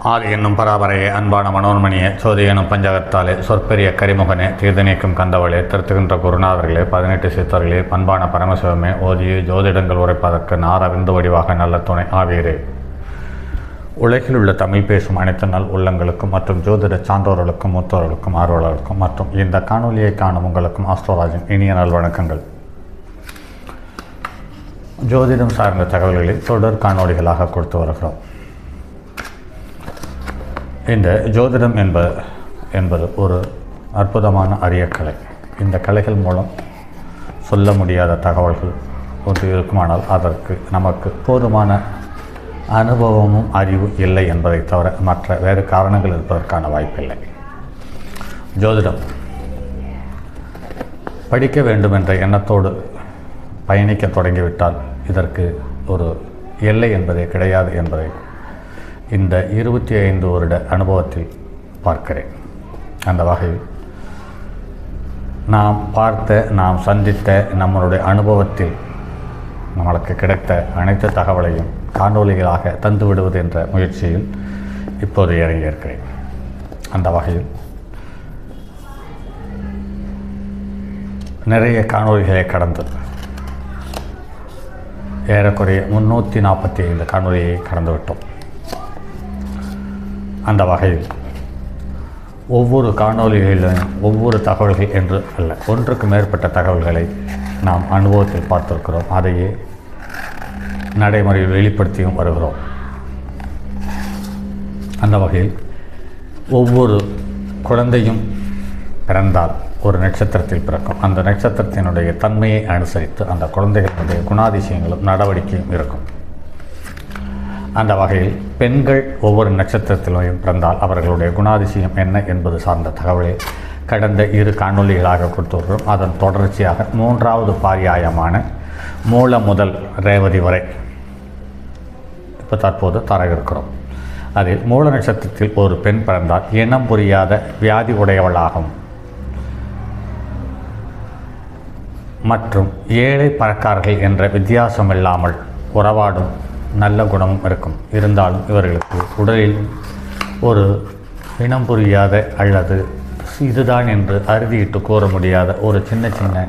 ஆதி என்னும் பராபரையே அன்பான மனோன்மணியே சோதி எனும் பஞ்சகத்தாலே சொற்பெரிய கரிமுகனே தீர்தநீக்கும் கந்தவளே திருத்துகின்ற குருநாதர்களே 18 சித்தர்களே பண்பான பரமசிவமே ஓதிய ஜோதிடங்கள் உரைப்பதற்கு நாரவிந்து வடிவாக நல்ல துணை ஆவீரே. உலகில் உள்ள தமிழ் பேசும் அனைத்து நல் உள்ளங்களுக்கும் மற்றும் ஜோதிட சான்றோர்களுக்கும் மூத்தோர்களுக்கும் ஆர்வலர்களுக்கும் மற்றும் இந்த காணொலியை காணும் உங்களுக்கும் ஆஸ்ட்ரோராஜின் இனிய நல்வணக்கங்கள். ஜோதிடம் சார்ந்த தகவல்களை தொடர் காணொலிகளாக கொடுத்து வருகிறோம். இந்த ஜோதிடம் என்பது ஒரு அற்புதமான அரிய கலை. இந்த கலைகள் மூலம் சொல்ல முடியாத தகவல்கள் ஒன்று இருக்குமானால் அதற்கு நமக்கு போதுமான அனுபவமும் அறிவும் இல்லை என்பதை தவிர மற்ற வேறு காரணங்கள் இருப்பதற்கான வாய்ப்பில்லை. ஜோதிடம் படிக்க வேண்டும் என்ற எண்ணத்தோடு பயணிக்க தொடங்கிவிட்டால் இதற்கு ஒரு எல்லை என்பதே கிடையாது என்பதை இந்த 25 வருட அனுபவத்தில் பார்க்கிறேன். அந்த வகையில் நாம் பார்த்த, நாம் சந்தித்த, நம்மளுடைய அனுபவத்தில் நம்மளுக்கு கிடைத்த அனைத்து தகவலையும் காணொலிகளாக தந்து விடுவது என்ற முயற்சியில் இப்போது இறங்கியிருக்கிறேன். அந்த வகையில் நிறைய காணொலிகளை கடந்து ஏறக்குறைய 345 காணொலியை கடந்துவிட்டோம். அந்த வகையில் ஒவ்வொரு காணொலிகளிலும் ஒவ்வொரு தகவல்கள் என்று அல்ல, ஒன்றுக்கு மேற்பட்ட தகவல்களை நாம் அனுபவத்தில் பார்த்திருக்கிறோம். அதையே நடைமுறையில் வெளிப்படுத்தியும் வருகிறோம். அந்த வகையில் ஒவ்வொரு குழந்தையும் பிறந்தால் ஒரு நட்சத்திரத்தில் பிறக்கும். அந்த நட்சத்திரத்தினுடைய தன்மையை அனுசரித்து அந்த குழந்தைகளுடைய குணாதிசயங்களும் நடவடிக்கையும் இருக்கும். அந்த வகையில் பெண்கள் ஒவ்வொரு நட்சத்திரத்திலும் பிறந்தால் அவர்களுடைய குணாதிசயம் என்ன என்பது சார்ந்த தகவலை கடந்த 2 காணொலிகளாக கொடுத்துள்ளோம். அதன் தொடர்ச்சியாக 3வது பாரியாயமான மூல முதல் ரேவதி வரை இப்போ தற்போது தர இருக்கிறோம். அதில் மூல நட்சத்திரத்தில் ஒரு பெண் பிறந்தால் இனம் புரியாத வியாதி உடையவளாகும் மற்றும் ஏழை பணக்காரர்கள் என்ற வித்தியாசம் இல்லாமல் உறவாடும் நல்ல குணமும் இருக்கும். இருந்தாலும் இவர்களுக்கு உடலில் ஒரு இனம் புரியாத அல்லது இதுதான் என்று அறுதியிட்டு கூற முடியாத ஒரு சின்ன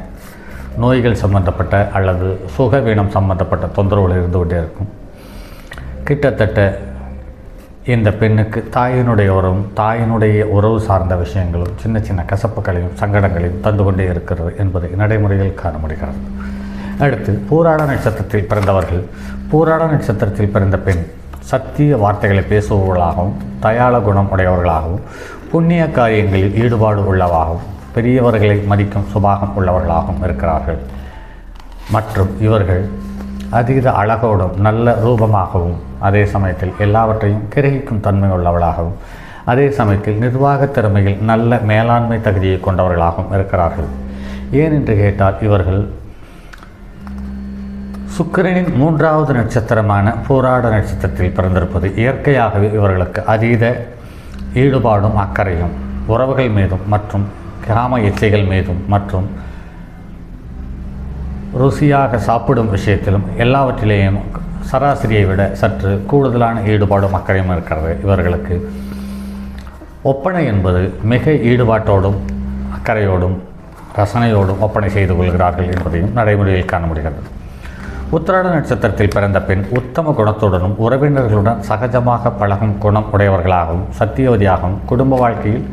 நோய்கள் சம்பந்தப்பட்ட அல்லது சுகவீனம் சம்பந்தப்பட்ட தொந்தரவுகள் இருந்து கொண்டே இருக்கும். கிட்டத்தட்ட இந்த பெண்ணுக்கு தாயினுடைய உறவு சார்ந்த விஷயங்களும் சின்ன கசப்புகளையும் சங்கடங்களையும் தந்து கொண்டே இருக்கிறது என்பதை நடைமுறையில் காண முடிகிறது. அடுத்து பூராட நட்சத்திரத்தில் பிறந்தவர்கள். பூராட நட்சத்திரத்தில் பிறந்த பெண் சத்திய வார்த்தைகளை பேசுபவர்களாகவும் தயாள குணம் உடையவர்களாகவும் புண்ணிய காரியங்களில் ஈடுபாடு உள்ளவாகவும் பெரியவர்களை மதிக்கும் சுபாகம் உள்ளவர்களாகவும் இருக்கிறார்கள். மற்றும் இவர்கள் அதீத அழகோடும் நல்ல ரூபமாகவும் அதே சமயத்தில் எல்லாவற்றையும் கிரகிக்கும் தன்மை உள்ளவர்களாகவும் அதே சமயத்தில் நிர்வாக திறமையில் நல்ல மேலாண்மை தகுதியை கொண்டவர்களாகவும் இருக்கிறார்கள். ஏன் என்று கேட்டால் இவர்கள் சுக்கிரனின் 3வது நட்சத்திரமான பூராட நட்சத்திரத்தில் பிறந்திருப்பது இயற்கையாகவே இவர்களுக்கு அதீத ஈடுபாடும் அக்கறையும் உறவுகள் மீதும் மற்றும் காம இச்சைகள் மீதும் மற்றும் ருசியாக சாப்பிடும் விஷயத்திலும் எல்லாவற்றிலேயும் சராசரியை விட சற்று கூடுதலான ஈடுபாடும் அக்கறையும் இருக்கிறது. இவர்களுக்கு ஒப்பனை என்பது மிக ஈடுபாட்டோடும் அக்கறையோடும் ரசனையோடும் ஒப்பனை செய்து கொள்கிறார்கள் என்பதையும் நடைமுறையில் காண முடிகிறது. உத்திராட நட்சத்திரத்தில் பிறந்த பெண் உத்தம குணத்துடனும் உறவினர்களுடன் சகஜமாக பழகும் குணம் உடையவர்களாகவும் சத்தியவதியாகவும் குடும்ப வாழ்க்கையில்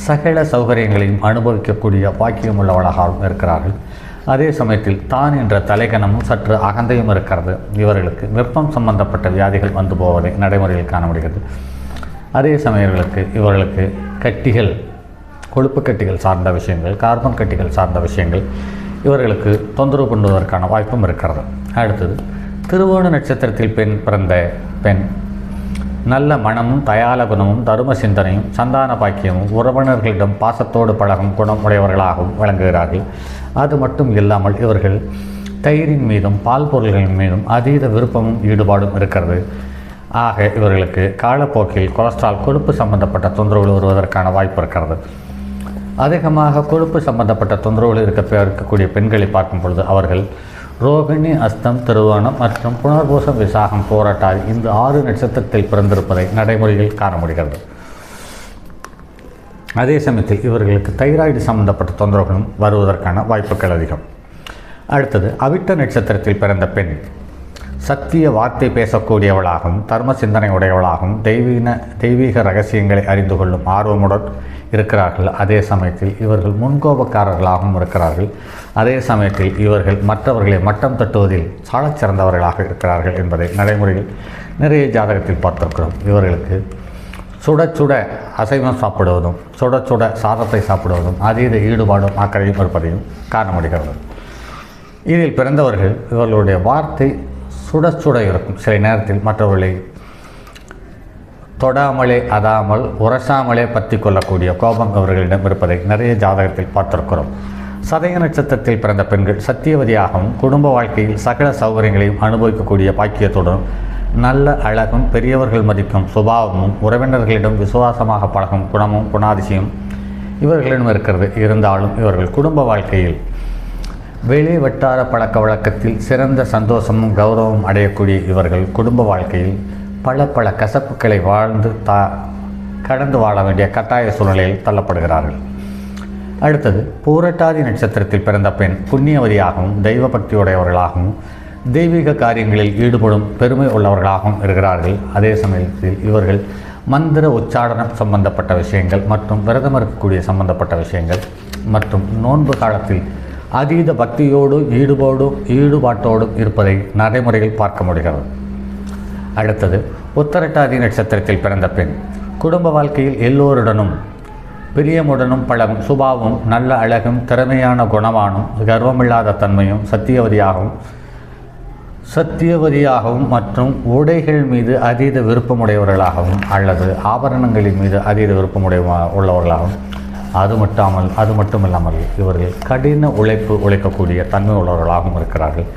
சகல சௌகரியங்களையும் அனுபவிக்கக்கூடிய பாக்கியம் உள்ளவர்களாகவும் இருக்கிறார்கள். அதே சமயத்தில் தான் என்ற தலைகணமும் சற்று அகந்தையும் இருக்கிறது. இவர்களுக்கு வெப்பம் சம்பந்தப்பட்ட வியாதிகள் வந்து போவதை நடைமுறையில் காண முடிகிறது. அதே சமயங்களுக்கு இவர்களுக்கு கட்டிகள், கொழுப்பு கட்டிகள் சார்ந்த விஷயங்கள், கார்பன் கட்டிகள் சார்ந்த விஷயங்கள் இவர்களுக்கு தொந்தரவு பண்ணுவதற்கான வாய்ப்பும் இருக்கிறது. அடுத்தது திருவோண நட்சத்திரத்தில் பிறந்த பெண் நல்ல மனமும் தயால குணமும் தரும சிந்தனையும் சந்தான பாக்கியமும் உறவினர்களிடம் பாசத்தோடு பழகும் குணம் உடையவர்களாகவும் விளங்குகிறார்கள். அது மட்டும் இல்லாமல் இவர்கள் தயிரின் மீதும் பால் பொருள்களின் மீதும் அதீத விருப்பமும் ஈடுபாடும் இருக்கிறது. ஆக இவர்களுக்கு காலப்போக்கில் கொலஸ்ட்ரால் கொழுப்பு சம்பந்தப்பட்ட தொந்தரவுகள் வருவதற்கான வாய்ப்பு இருக்கிறது. அதிகமாக கொழுப்பு சம்பந்தப்பட்ட தொந்தரவுகள் இருக்கக்கூடிய பெண்களை பார்க்கும் பொழுது அவர்கள் ரோகிணி, அஸ்தம், திருவோணம் மற்றும் புனர்பூசம், விசாகம், பூரட்டாதி இந்த 6 நட்சத்திரத்தில் பிறந்திருப்பதை நடைமுறையில் காண முடிகிறது. அதே சமயத்தில் இவர்களுக்கு தைராய்டு சம்பந்தப்பட்ட தொந்தரவுகளும் வருவதற்கான வாய்ப்புகள் அதிகம். அடுத்தது அவிட்ட நட்சத்திரத்தில் பிறந்த பெண் சத்திய வார்த்தை பேசக்கூடியவளாகவும் தர்ம சிந்தனை உடையவளாகவும் தெய்வீக ரகசியங்களை அறிந்து கொள்ளும் ஆர்வமுடன் இருக்கிறார்கள். அதே சமயத்தில் இவர்கள் முன்கோபக்காரர்களாகவும் இருக்கிறார்கள். அதே சமயத்தில் இவர்கள் மற்றவர்களை மட்டம் தட்டுவதில் சாலச் சிறந்தவர்களாக இருக்கிறார்கள் என்பதை நடைமுறையில் நிறைய ஜாதகத்தில் பார்த்திருக்கிறோம். இவர்களுக்கு சுட சுட அசைவம் சாப்பிடுவதும் சுட சுட சாதத்தை சாப்பிடுவதும் அதீத ஈடுபாடும் அக்கறையும் இருப்பதையும் காண முடிகிறது. இதில் பிறந்தவர்கள் இவர்களுடைய வார்த்தை சுட சுட இருக்கும். சில நேரத்தில் மற்றவர்களை தொடாமலே அதாமல் உரசாமலே பற்றி கொள்ளக்கூடிய கோபம் இவர்களிடம் இருப்பதை நிறைய ஜாதகத்தில் பார்த்திருக்கிறோம். சதய நட்சத்திரத்தில் பிறந்த பெண்கள் சத்தியவதியாகவும் குடும்ப வாழ்க்கையில் சகல சௌகரியங்களையும் அனுபவிக்கக்கூடிய பாக்கியத்துடன் நல்ல அழகும் பெரியவர்கள் மதிக்கும் சுபாவமும் உறவினர்களிடம் விசுவாசமாக பழகும் குணமும் குணாதிசயம் இவர்களிடம் இருக்கிறது. இருந்தாலும் இவர்கள் குடும்ப வாழ்க்கையில் வெளி வட்டார பழக்க வழக்கத்தில் சிறந்த சந்தோஷமும் கௌரவமும் அடையக்கூடிய இவர்கள் குடும்ப வாழ்க்கையில் பல கசப்புக்களை கடந்து வாழ வேண்டிய கட்டாய சூழ்நிலையில் தள்ளப்படுகிறார்கள். அடுத்தது பூரட்டாதி நட்சத்திரத்தில் பிறந்த பெண் புண்ணியவதியாகவும் தெய்வ பக்தியுடையவர்களாகவும் தெய்வீக காரியங்களில் ஈடுபடும் பெருமை உள்ளவர்களாகவும் இருக்கிறார்கள். அதே சமயத்தில் இவர்கள் மந்திர உச்சாடனம் சம்பந்தப்பட்ட விஷயங்கள் மற்றும் விரதம் இருக்கக்கூடிய சம்பந்தப்பட்ட விஷயங்கள் மற்றும் நோன்பு காலத்தில் அதீத பக்தியோடு ஈடுபாட்டோடும் இருப்பதை நடைமுறையில் பார்க்க முடிகிறது. அடுத்தது உத்தரட்டாதி நட்சத்திரத்தில் பிறந்த பெண் குடும்ப வாழ்க்கையில் எல்லோருடனும் பிரியமுடனும் பழகும் சுபாவமும் நல்ல அழகும் திறமையான குணமானும் கர்வமில்லாத தன்மையும் சத்தியவதியாகவும் மற்றும் உடைகள் மீது அதீத விருப்பமுடையவர்களாகவும் அல்லது ஆபரணங்களின் மீது அதீத உள்ளவர்களாகவும் அது மட்டுமில்லாமல் இவர்கள் கடின உழைக்கக்கூடிய தன்மை உள்ளவர்களாகவும் இருக்கிறார்கள்.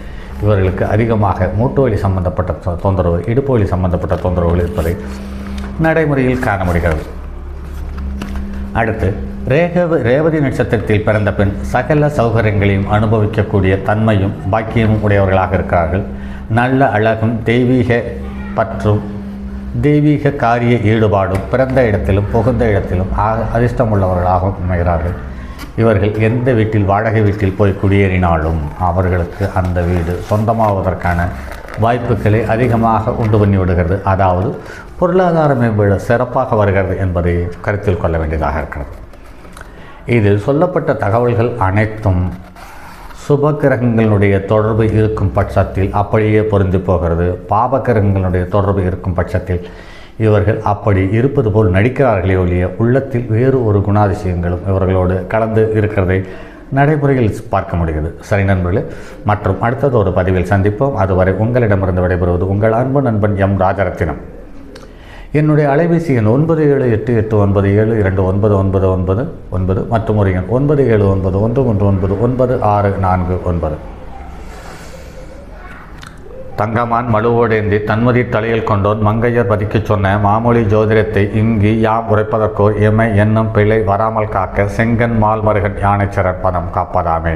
இவர்களுக்கு அதிகமாக மூட்டு வலி சம்பந்தப்பட்ட தொந்தரவு இடுப்பு வலி சம்பந்தப்பட்ட தொந்தரவுகள் இருப்பதை நடைமுறையில் காண முடிகிறது. அடுத்து ரேவதி நட்சத்திரத்தில் பிறந்த பெண் சகல சௌகரியங்களையும் அனுபவிக்கக்கூடிய தன்மையும் பாக்கியமும் உடையவர்களாக இருக்கிறார்கள். நல்ல அழகும் தெய்வீக காரிய ஈடுபாடும் பிறந்த இடத்திலும் புகுந்த இடத்திலும் அதிர்ஷ்டம் உள்ளவர்களாகவும் அமைகிறார்கள். இவர்கள் எந்த வீட்டில் வாடகை வீட்டில் போய் குடியேறினாலும் அவர்களுக்கு அந்த வீடு சொந்தமாவதற்கான வாய்ப்புகளை அதிகமாக உண்டு பண்ணி விடுகிறது. அதாவது பொருளாதார மேம்பாடு சிறப்பாக வருகிறது என்பதை கருத்தில் கொள்ள வேண்டியதாக இருக்கிறது. இதில் சொல்லப்பட்ட தகவல்கள் அனைத்தும் சுபகிரகங்களுடைய தொடர்பு இருக்கும் பட்சத்தில் அப்படியே பொருந்தி போகிறது. பாபகிரகங்களுடைய தொடர்பு இருக்கும் பட்சத்தில் இவர்கள் அப்படி இருப்பது போல் நடிக்கிறார்களே ஒழிய உள்ளத்தில் வேறு ஒரு குணாதிசயங்களும் இவர்களோடு கலந்து இருக்கிறதை நடைமுறையில் பார்க்க முடிகிறது. சரி நண்பர்களே, மற்றும் அடுத்தது ஒரு பதிவில் சந்திப்போம். அதுவரை உங்களிடமிருந்து விடைபெறுவது உங்கள் அன்பு நண்பன் எம் ராஜரத்தினம். என்னுடைய அலைபேசி எண் 9788972999 மற்றும் ஒரு எண் 9791199649. தங்கமான் மழுவோடேந்தி தன்மதி தலையில் கொண்டோன் மங்கையர் பதிக்கச் சொன்ன மாமொழி ஜோதிடத்தை இங்கு யாம் உரைப்பதற்கோர் எமை என்னும் பிழை வராமல் காக்க செங்கன் மால் மருகன் யானைச்சரன் பதம் காப்பதாமே.